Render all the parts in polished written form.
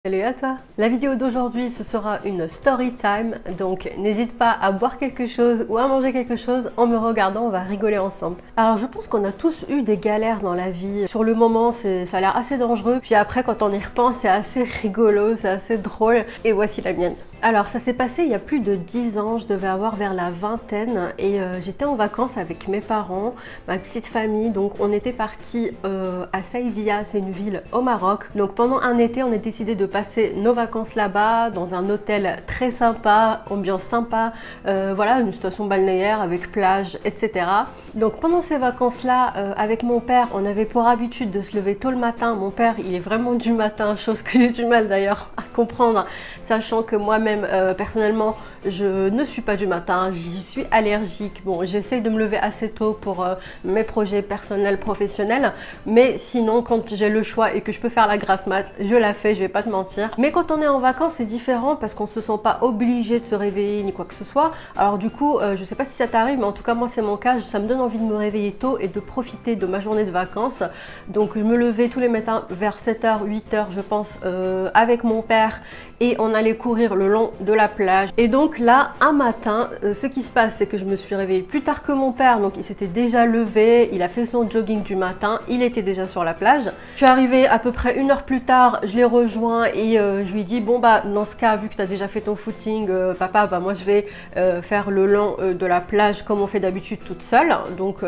Salut à toi! La vidéo d'aujourd'hui ce sera une story time, donc n'hésite pas à boire quelque chose ou à manger quelque chose en me regardant, on va rigoler ensemble. Alors je pense qu'on a tous eu des galères dans la vie. Sur le moment ça a l'air assez dangereux, puis après quand on y repense c'est assez rigolo, c'est assez drôle, et voici la mienne. Alors ça s'est passé il y a plus de 10 ans, je devais avoir vers la vingtaine et j'étais en vacances avec mes parents, ma petite famille, donc on était partis à Saïdia, c'est une ville au Maroc. Donc pendant un été on a décidé de passer nos vacances là-bas dans un hôtel très sympa, ambiance sympa, voilà, une station balnéaire avec plage, etc. Donc pendant ces vacances-là, avec mon père, on avait pour habitude de se lever tôt le matin. Mon père il est vraiment du matin, chose que j'ai du mal d'ailleurs à comprendre, sachant que moi-même personnellement je ne suis pas du matin, j'y suis allergique. Bon, j'essaye de me lever assez tôt pour mes projets personnels, professionnels, mais sinon quand j'ai le choix et que je peux faire la grasse mat, je la fais, je vais pas te mentir. Mais quand on est en vacances c'est différent parce qu'on se sent pas obligé de se réveiller ni quoi que ce soit. Alors du coup je sais pas si ça t'arrive, mais en tout cas moi c'est mon cas, ça me donne envie de me réveiller tôt et de profiter de ma journée de vacances. Donc je me levais tous les matins vers 7h, 8h je pense, avec mon père, et on allait courir le long de la plage. Et donc là un matin ce qui se passe c'est que je me suis réveillée plus tard que mon père, donc il s'était déjà levé, il a fait son jogging du matin, il était déjà sur la plage. Je suis arrivée à peu près une heure plus tard, je l'ai rejoint et je lui ai dit bon bah dans ce cas vu que tu as déjà fait ton footing papa, bah moi je vais faire le long de la plage comme on fait d'habitude toute seule. Donc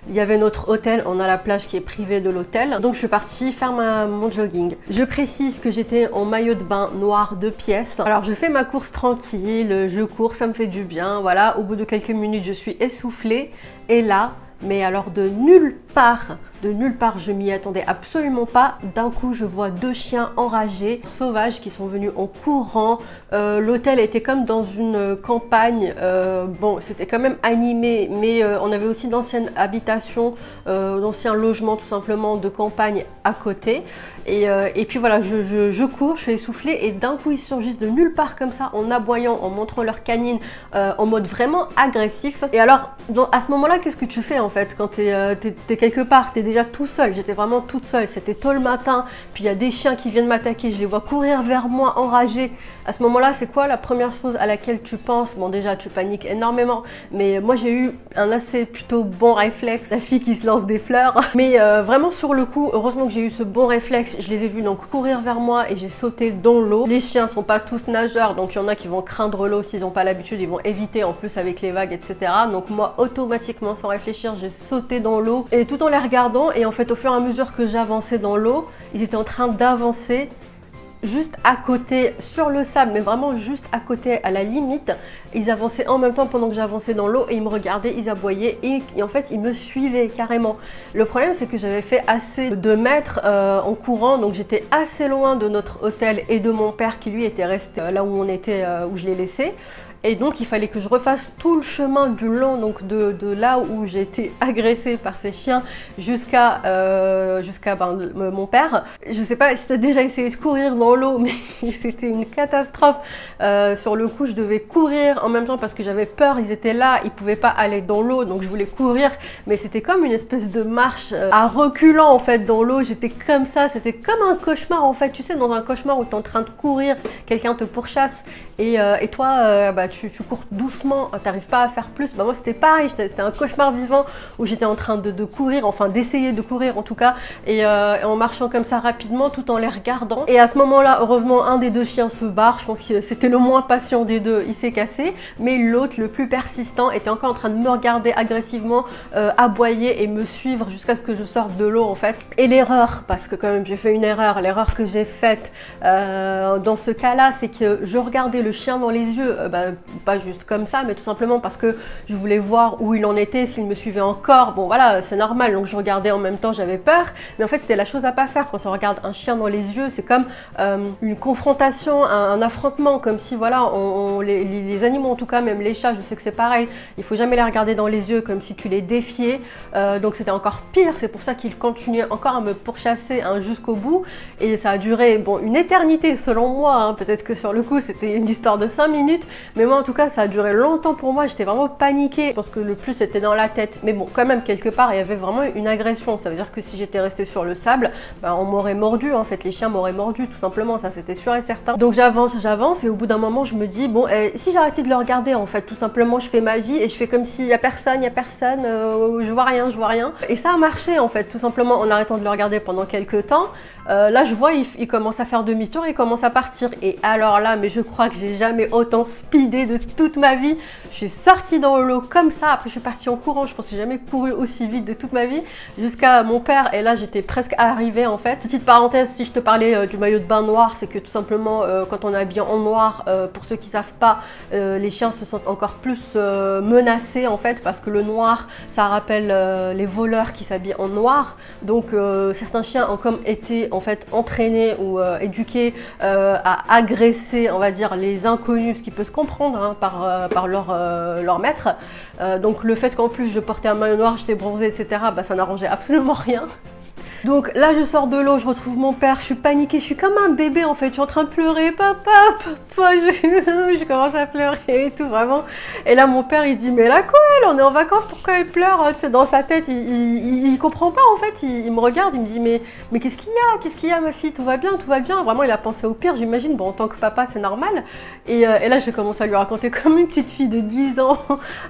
il y avait notre hôtel, on a la plage qui est privée de l'hôtel, donc je suis partie faire mon jogging. Je précise que j'étais en maillot de bain noir 2 pièces. Alors je fais ma course tranquille, je cours, ça me fait du bien, voilà. Au bout de quelques minutes je suis essoufflée et là, mais alors de nulle part, je m'y attendais absolument pas. D'un coup, je vois 2 chiens enragés, sauvages, qui sont venus en courant. L'hôtel était comme dans une campagne. Bon, c'était quand même animé, mais on avait aussi d'anciennes habitations, d'anciens logements tout simplement de campagne à côté. Et puis voilà, je cours, je suis essoufflée et d'un coup, ils surgissent de nulle part comme ça, en aboyant, en montrant leurs canines, en mode vraiment agressif. Et alors, à ce moment-là, qu'est-ce que tu fais en fait quand t'es quelque part, t'es déjà tout seul. J'étais vraiment toute seule, c'était tôt le matin, puis il y a des chiens qui viennent m'attaquer, je les vois courir vers moi enragés. À ce moment-là, c'est quoi la première chose à laquelle tu penses? Bon, déjà tu paniques énormément, mais moi j'ai eu un assez plutôt bon réflexe, la fille qui se lance des fleurs. Mais vraiment sur le coup, heureusement que j'ai eu ce bon réflexe, je les ai vus donc courir vers moi et j'ai sauté dans l'eau. Les chiens sont pas tous nageurs, donc il y en a qui vont craindre l'eau s'ils n'ont pas l'habitude, ils vont éviter en plus avec les vagues, etc. Donc moi automatiquement sans réfléchir, j'ai sauté dans l'eau et tout en les regardant. Et en fait au fur et à mesure que j'avançais dans l'eau, ils étaient en train d'avancer juste à côté sur le sable, mais vraiment juste à côté, à la limite. Ils avançaient en même temps pendant que j'avançais dans l'eau et ils me regardaient, ils aboyaient et en fait ils me suivaient carrément. Le problème c'est que j'avais fait assez de mètres en courant, donc j'étais assez loin de notre hôtel et de mon père qui lui était resté là où on était, où je l'ai laissé. Et donc il fallait que je refasse tout le chemin du long, donc de là où j'ai été agressée par ces chiens jusqu'à mon père. Je sais pas si tu as déjà essayé de courir dans l'eau, mais c'était une catastrophe. Sur le coup je devais courir en même temps parce que j'avais peur, ils étaient là, ils pouvaient pas aller dans l'eau, donc je voulais courir, mais c'était comme une espèce de marche à reculant en fait dans l'eau. J'étais comme ça, c'était comme un cauchemar en fait, tu sais, dans un cauchemar où tu es en train de courir, quelqu'un te pourchasse et toi tu cours doucement, t'arrives pas à faire plus. Bah moi c'était pareil, c'était un cauchemar vivant où j'étais en train de courir, enfin d'essayer de courir en tout cas, et en marchant comme ça rapidement tout en les regardant. Et à ce moment-là, heureusement, un des 2 chiens se barre, je pense que c'était le moins patient des 2, il s'est cassé, mais l'autre, le plus persistant, était encore en train de me regarder agressivement, aboyer et me suivre jusqu'à ce que je sorte de l'eau en fait. Et l'erreur, parce que quand même j'ai fait une erreur, l'erreur que j'ai faite dans ce cas-là, c'est que je regardais le chien dans les yeux, pas juste comme ça, mais tout simplement parce que je voulais voir où il en était, s'il me suivait encore. Bon voilà, c'est normal, donc je regardais en même temps, j'avais peur, mais en fait c'était la chose à pas faire quand on regarde un chien dans les yeux. C'est comme une confrontation, un affrontement, comme si voilà, les animaux en tout cas, même les chats, je sais que c'est pareil, il faut jamais les regarder dans les yeux comme si tu les défiais, donc c'était encore pire. C'est pour ça qu'il continuait encore à me pourchasser jusqu'au bout, et ça a duré bon une éternité selon moi, hein. Peut-être que sur le coup c'était une histoire de 5 minutes, mais moi moi en tout cas ça a duré longtemps pour moi, j'étais vraiment paniquée. Je pense que le plus c'était dans la tête, mais bon quand même quelque part il y avait vraiment une agression. Ça veut dire que si j'étais restée sur le sable, bah, on m'aurait mordu en fait, les chiens m'auraient mordu tout simplement, ça c'était sûr et certain. Donc j'avance et au bout d'un moment je me dis bon si j'arrêtais de le regarder en fait, tout simplement je fais ma vie et je fais comme s'il y a personne, je vois rien. Et ça a marché en fait, tout simplement en arrêtant de le regarder pendant quelques temps. Là je vois il commence à faire demi-tour et il commence à partir. Et alors là, mais je crois que j'ai jamais autant speedé de toute ma vie. Je suis sortie dans l'eau comme ça, après je suis partie en courant, je pense que j'ai jamais couru aussi vite de toute ma vie, jusqu'à mon père, et là j'étais presque arrivée en fait. Petite parenthèse, si je te parlais du maillot de bain noir, c'est que tout simplement quand on est habillé en noir, pour ceux qui savent pas, les chiens se sentent encore plus menacés en fait, parce que le noir ça rappelle les voleurs qui s'habillent en noir. Donc certains chiens ont comme été en fait entraînés ou éduqués à agresser, on va dire, les inconnus, ce qui peut se comprendre hein, par leur maître. Donc le fait qu'en plus je portais un maillot noir, j'étais bronzée, etc., bah, ça n'arrangeait absolument rien. Donc là je sors de l'eau, je retrouve mon père, je suis paniquée, je suis comme un bébé en fait, je suis en train de pleurer, papa, je commence à pleurer et tout vraiment. Et là mon père il dit mais la quoi elle, on est en vacances, pourquoi elle pleure? Dans sa tête il comprend pas en fait, il me regarde, il me dit mais qu'est-ce qu'il y a ma fille, tout va bien, vraiment il a pensé au pire j'imagine, bon en tant que papa c'est normal. Et là je commence à lui raconter comme une petite fille de 10 ans,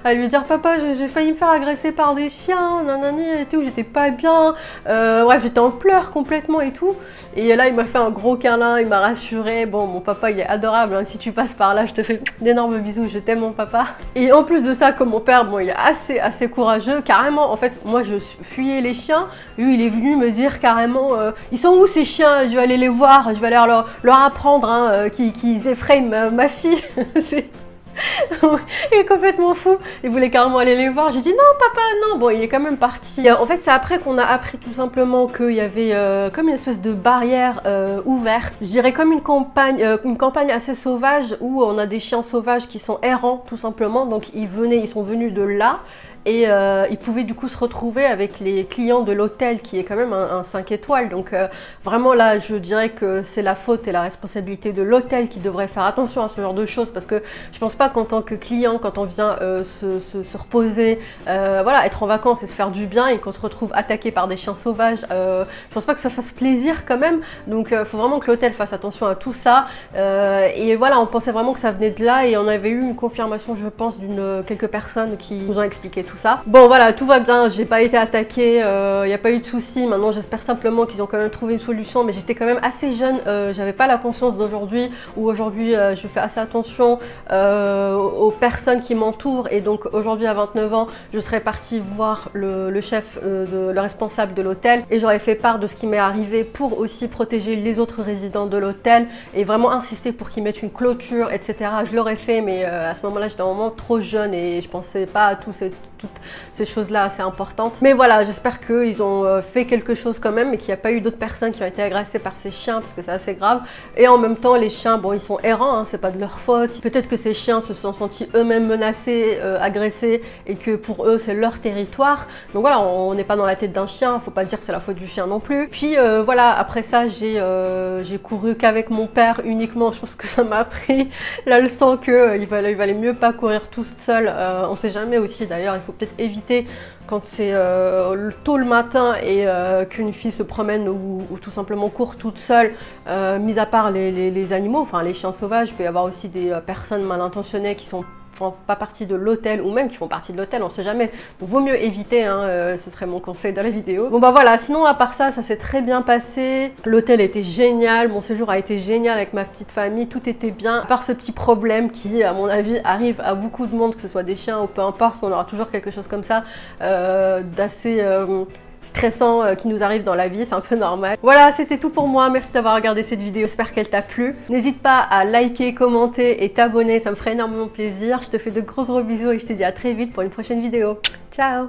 à lui dire papa j'ai failli me faire agresser par des chiens, nanani et tout, j'étais pas bien, bref j'étais en pleurs complètement et tout. Et là il m'a fait un gros câlin, il m'a rassuré. Bon mon papa il est adorable hein. Si tu passes par là je te fais d'énormes bisous, je t'aime mon papa. Et en plus de ça, comme mon père bon il est assez courageux, carrément en fait moi je fuyais les chiens, lui il est venu me dire carrément ils sont où ces chiens, je vais aller les voir, je vais aller leur apprendre hein, qu'ils effrayent ma fille. Il est complètement fou, il voulait carrément aller les voir, j'ai dit non papa non, bon il est quand même parti. En fait c'est après qu'on a appris tout simplement qu'il y avait comme une espèce de barrière ouverte, je dirais comme une campagne assez sauvage où on a des chiens sauvages qui sont errants tout simplement, donc ils sont venus de là. Et ils pouvaient du coup se retrouver avec les clients de l'hôtel qui est quand même un 5 étoiles. Donc vraiment là je dirais que c'est la faute et la responsabilité de l'hôtel qui devrait faire attention à ce genre de choses, parce que je pense pas qu'en tant que client, quand on vient se reposer, voilà, être en vacances et se faire du bien et qu'on se retrouve attaqué par des chiens sauvages, je pense pas que ça fasse plaisir quand même. Donc faut vraiment que l'hôtel fasse attention à tout ça. Et voilà, on pensait vraiment que ça venait de là et on avait eu une confirmation je pense quelques personnes qui nous ont expliqué tout ça. Bon voilà, tout va bien, j'ai pas été attaquée, il n'y a pas eu de soucis. Maintenant j'espère simplement qu'ils ont quand même trouvé une solution, mais j'étais quand même assez jeune, j'avais pas la conscience d'aujourd'hui, où aujourd'hui je fais assez attention aux personnes qui m'entourent, et donc aujourd'hui à 29 ans je serais partie voir le chef, le responsable de l'hôtel, et j'aurais fait part de ce qui m'est arrivé pour aussi protéger les autres résidents de l'hôtel et vraiment insister pour qu'ils mettent une clôture, etc. Je l'aurais fait, mais à ce moment-là j'étais vraiment trop jeune et je pensais pas à toutes ces choses-là assez importantes. Mais voilà, j'espère qu'ils ont fait quelque chose quand même et qu'il n'y a pas eu d'autres personnes qui ont été agressées par ces chiens, parce que c'est assez grave. Et en même temps, les chiens, bon, ils sont errants, hein, c'est pas de leur faute. Peut-être que ces chiens se sont sentis eux-mêmes menacés, agressés, et que pour eux, c'est leur territoire. Donc voilà, on n'est pas dans la tête d'un chien, faut pas dire que c'est la faute du chien non plus. Puis voilà, après ça, j'ai couru qu'avec mon père uniquement. Je pense que ça m'a appris la leçon que il valait mieux pas courir tout seul. On sait jamais aussi d'ailleurs, il faut peut-être éviter quand c'est tôt le matin et qu'une fille se promène ou tout simplement court toute seule, mis à part les animaux, enfin les chiens sauvages, il peut y avoir aussi des personnes mal intentionnées qui font pas partie de l'hôtel, ou même qui font partie de l'hôtel, on sait jamais. Donc vaut mieux éviter, hein, ce serait mon conseil dans la vidéo. Bon bah voilà, sinon à part ça, ça s'est très bien passé. L'hôtel était génial, mon séjour a été génial avec ma petite famille, tout était bien. À part ce petit problème qui, à mon avis, arrive à beaucoup de monde, que ce soit des chiens ou peu importe, on aura toujours quelque chose comme ça, d'assez stressant qui nous arrive dans la vie, c'est un peu normal. Voilà, c'était tout pour moi, merci d'avoir regardé cette vidéo, j'espère qu'elle t'a plu. N'hésite pas à liker, commenter et t'abonner, ça me ferait énormément plaisir. Je te fais de gros bisous et je te dis à très vite pour une prochaine vidéo. Ciao!